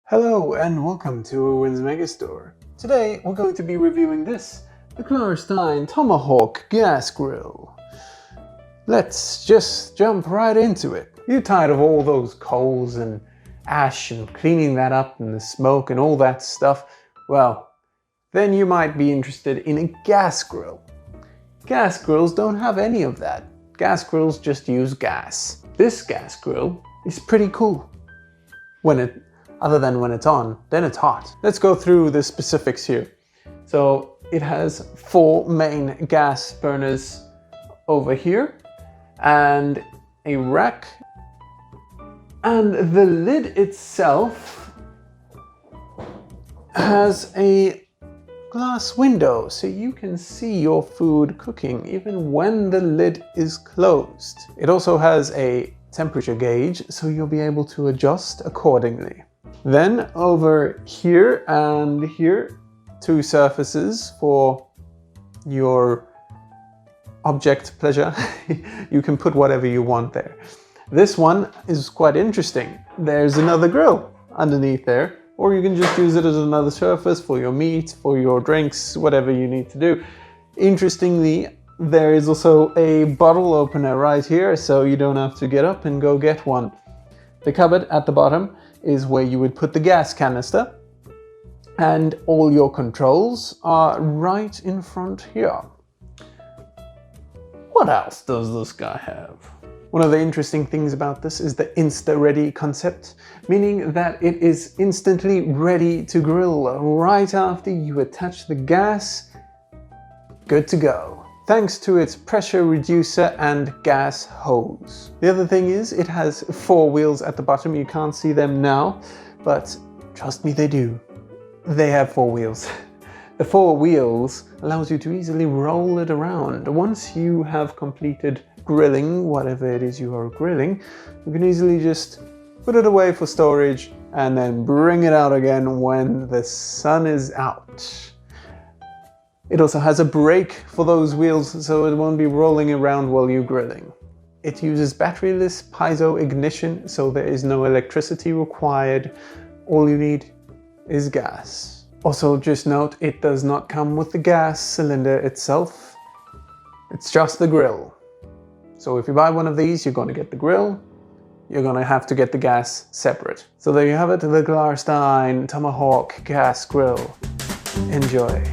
Hello and welcome to Owen's Megastore. Today we're going to be reviewing this, the Klarstein Tomahawk Gas Grill. Let's just jump right into it. You're tired of all those coals and ash and cleaning that up and the smoke and all that stuff? Well, then you might be interested in a gas grill. Gas grills don't have any of that. Gas grills just use gas. This gas grill is pretty cool. Other than when it's on, then it's hot. Let's go through the specifics here. So it has 4 main gas burners over here and a rack, and the lid itself has a glass window so you can see your food cooking even when the lid is closed. It also has a temperature gauge so you'll be able to adjust accordingly. Then over here and here, 2 surfaces for your object pleasure. You can put whatever you want there. This one is quite interesting. There's another grill underneath there, or you can just use it as another surface for your meat, for your drinks, whatever you need to do. Interestingly, there is also a bottle opener right here, so you don't have to get up and go get one. The cupboard at the bottom is where you would put the gas canister, and all your controls are right in front here. What else does this guy have? One of the interesting things about this is the Insta-Ready concept, meaning that it is instantly ready to grill right after you attach the gas. Good to go. Thanks to its pressure reducer and gas hose. The other thing is it has 4 wheels at the bottom. You can't see them now, but trust me, they do. They have 4 wheels. The 4 wheels allows you to easily roll it around. Once you have completed grilling, whatever it is you are grilling, you can easily just put it away for storage and then bring it out again when the sun is out. It also has a brake for those wheels so it won't be rolling around while you're grilling. It uses batteryless piezo ignition, so there is no electricity required. All you need is gas. Also, just note, it does not come with the gas cylinder itself. It's just the grill. So if you buy one of these, you're going to get the grill. You're going to have to get the gas separate. So there you have it, the Klarstein Tomahawk Gas Grill. Enjoy.